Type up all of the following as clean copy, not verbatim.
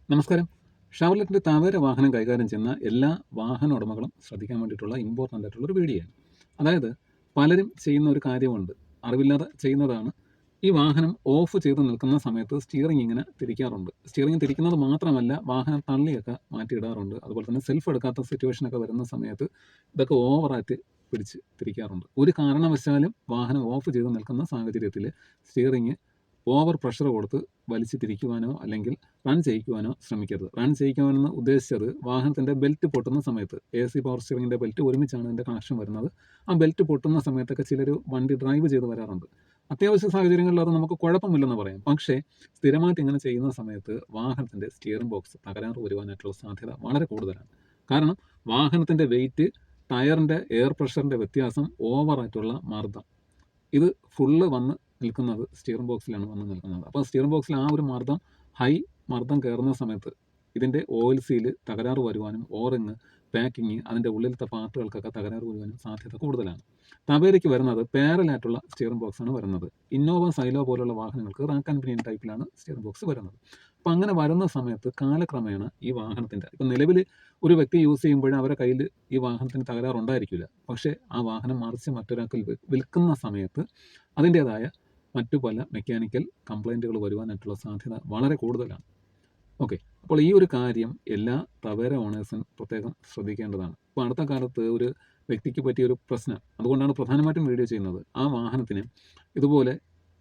നമസ്കാരം. ഷവർലെറ്റിൻ്റെ തവേര വാഹനം കൈകാര്യം ചെയ്യുന്ന എല്ലാ വാഹന ഉടമകളും ശ്രദ്ധിക്കാൻ വേണ്ടിയിട്ടുള്ള ഇമ്പോർട്ടൻ്റ് ആയിട്ടുള്ളൊരു വീഡിയോയാണ്. അതായത് പലരും ചെയ്യുന്ന ഒരു കാര്യമുണ്ട്, അറിവില്ലാതെ ചെയ്യുന്നതാണ്. ഈ വാഹനം ഓഫ് ചെയ്ത് നിൽക്കുന്ന സമയത്ത് സ്റ്റിയറിംഗ് ഇങ്ങനെ തിരിക്കാറുണ്ട്. സ്റ്റിയറിംഗ് തിരിക്കുന്നത് മാത്രമല്ല, വാഹനം തള്ളിയൊക്കെ മാറ്റിയിടാറുണ്ട്. അതുപോലെ തന്നെ സെൽഫ് എടുക്കാത്ത സിറ്റുവേഷനൊക്കെ വരുന്ന സമയത്ത് ഇതൊക്കെ ഓവറായിട്ട് പിടിച്ച് തിരിക്കാറുണ്ട്. ഒരു കാരണവശാലും വാഹനം ഓഫ് ചെയ്ത് നിൽക്കുന്ന സാഹചര്യത്തിൽ സ്റ്റിയറിംഗ് ഓവർ പ്രഷർ കൊടുത്ത് വലിച്ച് തിരിക്കുവാനോ അല്ലെങ്കിൽ റൺ ചെയ്യിക്കുവാനോ ശ്രമിക്കരുത്. റൺ ചെയ്യിക്കുവാനെന്ന് ഉദ്ദേശിച്ചത് വാഹനത്തിൻ്റെ ബെൽറ്റ് പൊട്ടുന്ന സമയത്ത് AC പവർ സ്റ്റിയറിംഗിൻ്റെ ബെൽറ്റ് ഒരുമിച്ചാണ് ഇതിൻ്റെ കണക്ഷൻ വരുന്നത്. ആ ബെൽറ്റ് പൊട്ടുന്ന സമയത്തൊക്കെ ചിലർ വണ്ടി ഡ്രൈവ് ചെയ്ത് വരാറുണ്ട്. അത്യാവശ്യ സാഹചര്യങ്ങളിൽ അത് നമുക്ക് കുഴപ്പമില്ലെന്ന് പറയാം. പക്ഷേ സ്ഥിരമായിട്ട് ഇങ്ങനെ ചെയ്യുന്ന സമയത്ത് വാഹനത്തിൻ്റെ സ്റ്റിയറിംഗ് ബോക്സ് തകരാറ് വരുവാനായിട്ടുള്ള സാധ്യത വളരെ കൂടുതലാണ്. കാരണം വാഹനത്തിൻ്റെ വെയിറ്റ്, ടയറിൻ്റെ എയർ പ്രഷറിൻ്റെ വ്യത്യാസം, ഓവറായിട്ടുള്ള മർദ്ദം, ഇത് ഫുള്ള് വന്ന് നിൽക്കുന്നത് സ്റ്റിയറിംഗ് ബോക്സിലാണ് വന്ന് നിൽക്കുന്നത്. അപ്പോൾ സ്റ്റിയറിംഗ് ബോക്സിൽ ആ ഒരു ഹൈ മർദ്ദം കയറുന്ന സമയത്ത് ഇതിൻ്റെ ഓയിൽ സീല് തകരാറ് വരുവാനും ഓറിങ്, പാക്കിങ്, അതിൻ്റെ ഉള്ളിലത്തെ പാർട്ടുകൾക്കൊക്കെ തകരാറ് വരുവാനും സാധ്യത കൂടുതലാണ്. തവേരയ്ക്ക് വരുന്നത് പാരലായിട്ടുള്ള സ്റ്റിയറിംഗ് ബോക്സാണ് വരുന്നത്. ഇന്നോവ, സൈലോ പോലുള്ള വാഹനങ്ങൾക്ക് റാക്ക് ആൻഡ് പിനിയൻ ടൈപ്പിലാണ് സ്റ്റിയറിംഗ് ബോക്സ് വരുന്നത്. അപ്പോൾ അങ്ങനെ വരുന്ന സമയത്ത് കാലക്രമേണ ഈ വാഹനത്തിൻ്റെ ഇപ്പം നിലവിൽ ഒരു വ്യക്തി യൂസ് ചെയ്യുമ്പോൾ അവരുടെ കയ്യിൽ ഈ വാഹനത്തിന് തകരാറുണ്ടായിരിക്കില്ല. പക്ഷേ ആ വാഹനം മറിച്ച് മറ്റൊരാൾക്ക് വിൽക്കുന്ന സമയത്ത് അതിൻ്റേതായ മറ്റു പല മെക്കാനിക്കൽ കംപ്ലൈൻറ്റുകൾ വരുവാനായിട്ടുള്ള സാധ്യത വളരെ കൂടുതലാണ്. ഓക്കെ, അപ്പോൾ ഈ ഒരു കാര്യം എല്ലാ തവേര ഓണേഴ്സും പ്രത്യേകം ശ്രദ്ധിക്കേണ്ടതാണ്. ഇപ്പോൾ അടുത്ത കാലത്ത് ഒരു വ്യക്തിക്ക് പറ്റിയൊരു പ്രശ്നം, അതുകൊണ്ടാണ് പ്രധാനമായിട്ടും വീഡിയോ ചെയ്യുന്നത്. ആ വാഹനത്തിന് ഇതുപോലെ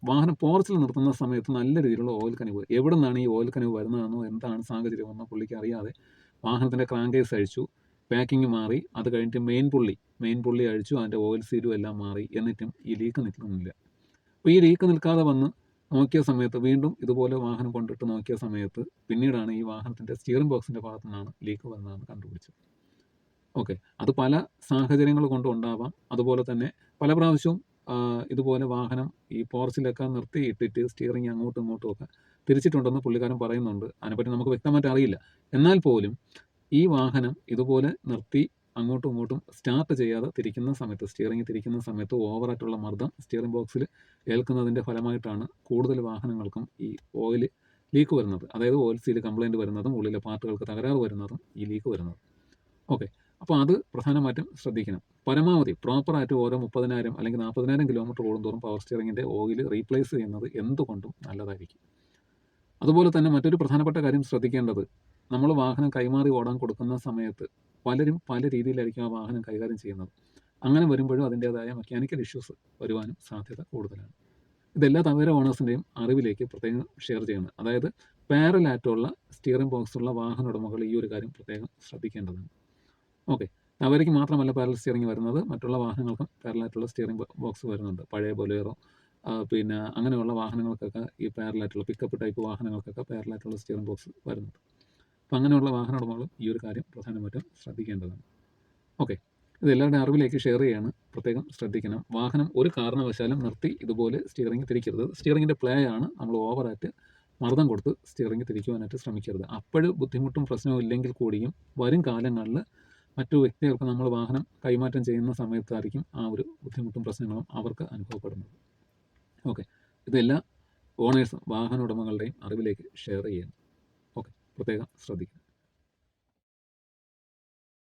വാഹനം പോർച്ചിൽ നിർത്തുന്ന സമയത്ത് നല്ല രീതിയിലുള്ള ഓയിൽ കനിവ്, എവിടെ നിന്നാണ് ഈ ഓയിൽ കനിവ് വരുന്നതെന്നോ എന്താണ് സാഹചര്യമെന്നോ പുള്ളിക്ക് അറിയാതെ വാഹനത്തിൻ്റെ ക്രാങ്കേസ് അഴിച്ചു, പാക്കിങ് മാറി, അത് കഴിഞ്ഞിട്ട് മെയിൻ പുള്ളി അഴിച്ചു, അതിൻ്റെ ഓയിൽ സീലും എല്ലാം മാറി, എന്നിട്ടും ഈ ലീക്ക് നിൽക്കുന്നില്ല. അപ്പോൾ ഈ ലീക്ക് നിൽക്കാതെ വന്ന് നോക്കിയ സമയത്ത് വീണ്ടും ഇതുപോലെ വാഹനം കൊണ്ടിട്ട് നോക്കിയ സമയത്ത് പിന്നീടാണ് ഈ വാഹനത്തിൻ്റെ സ്റ്റിയറിംഗ് ബോക്സിൻ്റെ ഭാഗത്തു നിന്നാണ് ലീക്ക് വന്നതെന്ന് കണ്ടുപിടിച്ചത്. ഓക്കെ, അത് പല സാഹചര്യങ്ങൾ കൊണ്ടും ഉണ്ടാവാം. അതുപോലെ തന്നെ പല പ്രാവശ്യവും ഇതുപോലെ വാഹനം ഈ പോർച്ചിലൊക്കെ നിർത്തിയിട്ടിട്ട് സ്റ്റിയറിംഗ് അങ്ങോട്ടും ഇങ്ങോട്ടും ഒക്കെ തിരിച്ചിട്ടുണ്ടെന്ന് പുള്ളിക്കാരൻ പറയുന്നുണ്ട്. അതിനെപ്പറ്റി നമുക്ക് വ്യക്തമായിട്ട് അറിയില്ല. എന്നാൽ പോലും ഈ വാഹനം ഇതുപോലെ നിർത്തി അങ്ങോട്ടും ഇങ്ങോട്ടും സ്റ്റാർട്ട് ചെയ്യാതെ തിരിക്കുന്ന സമയത്ത്, സ്റ്റിയറിംഗ് തിരിക്കുന്ന സമയത്ത് ഓവറായിട്ടുള്ള മർദ്ദം സ്റ്റിയറിംഗ് ബോക്സിൽ ഏൽക്കുന്നതിൻ്റെ ഫലമായിട്ടാണ് കൂടുതൽ വാഹനങ്ങൾക്കും ഈ ഓയിൽ ലീക്ക് വരുന്നത്. അതായത് ഓയിൽ സീൽ കംപ്ലൈൻറ്റ് വരുന്നതും ഉള്ളിലെ പാർട്ടുകൾക്ക് തകരാറ് വരുന്നതും ഈ ലീക്ക് വരുന്നത്. ഓക്കെ, അപ്പോൾ അത് പ്രധാനമായിട്ടും ശ്രദ്ധിക്കണം. പരമാവധി പ്രോപ്പറായിട്ട് ഓരോ 30,000 അല്ലെങ്കിൽ 40,000 കിലോമീറ്റർ ഓടുന്തോറും പവർ സ്റ്റിയറിംഗിൻ്റെ ഓയിൽ റീപ്ലേസ് ചെയ്യുന്നത് എന്തുകൊണ്ടും നല്ലതായിരിക്കും. അതുപോലെ തന്നെ മറ്റൊരു പ്രധാനപ്പെട്ട കാര്യം ശ്രദ്ധിക്കേണ്ടത്, നമ്മൾ വാഹനം കൈമാറി ഓടാൻ കൊടുക്കുന്ന സമയത്ത് പലരും പല രീതിയിലായിരിക്കും ആ വാഹനം കൈകാര്യം ചെയ്യുന്നത്. അങ്ങനെ വരുമ്പോഴും അതിൻ്റേതായ മെക്കാനിക്കൽ ഇഷ്യൂസ് വരുവാനും സാധ്യത കൂടുതലാണ്. ഇതെല്ലാ തവേര ഓണേഴ്സിൻ്റെയും അറിവിലേക്ക് പ്രത്യേകം ഷെയർ ചെയ്യുന്നത്. അതായത് പാരലായിട്ടുള്ള സ്റ്റിയറിംഗ് ബോക്സുള്ള വാഹന ഉടമകൾ ഈ ഒരു കാര്യം പ്രത്യേകം ശ്രദ്ധിക്കേണ്ടതാണ്. ഓക്കെ, തവേരയ്ക്ക് മാത്രമല്ല പാരൽ സ്റ്റിയറിംഗ് വരുന്നത്, മറ്റുള്ള വാഹനങ്ങൾക്കും പാരലായിട്ടുള്ള സ്റ്റിയറിംഗ് ബോക്സ് വരുന്നുണ്ട്. പഴയ ബൊലേറോ, പിന്നെ അങ്ങനെയുള്ള വാഹനങ്ങൾക്കൊക്കെ ഈ പാരലായിട്ടുള്ള പിക്കപ്പ് ടൈപ്പ് വാഹനങ്ങൾക്കൊക്കെ പാരലായിട്ടുള്ള സ്റ്റിയറിംഗ് ബോക്സ് വരുന്നുണ്ട്. അപ്പോൾ അങ്ങനെയുള്ള വാഹന ഉടമകളും ഈ ഒരു കാര്യം പ്രധാനമായിട്ടും ശ്രദ്ധിക്കേണ്ടതാണ്. ഓക്കെ, ഇത് എല്ലാവരുടെ അറിവിലേക്ക് ഷെയർ ചെയ്യാണ്. പ്രത്യേകം ശ്രദ്ധിക്കണം. വാഹനം ഒരു കാരണവശാലും നിർത്തി ഇതുപോലെ സ്റ്റിയറിംഗ് തിരിക്കരുത്. സ്റ്റിയറിംഗിൻ്റെ പ്ലേ ആണ് നമ്മൾ ഓവറായിട്ട് മർദ്ദം കൊടുത്ത് സ്റ്റിയറിംഗ് തിരിക്കുവാനായിട്ട് ശ്രമിക്കരുത്. അപ്പോഴും ബുദ്ധിമുട്ടും പ്രശ്നവും ഇല്ലെങ്കിൽ കൂടിയും വരും കാലങ്ങളിൽ മറ്റു വ്യക്തികൾക്ക് നമ്മൾ വാഹനം കൈമാറ്റം ചെയ്യുന്ന സമയത്തായിരിക്കും ആ ഒരു ബുദ്ധിമുട്ടും പ്രശ്നങ്ങളും അവർക്ക് അനുഭവപ്പെടുന്നത്. ഓക്കെ, ഇതെല്ലാ ഓണേഴ്സും വാഹന ഉടമകളുടെയും അറിവിലേക്ക് ഷെയർ ചെയ്യുന്നു. ഓക്കെ, പ്രത്യേകം ശ്രദ്ധിക്കുക.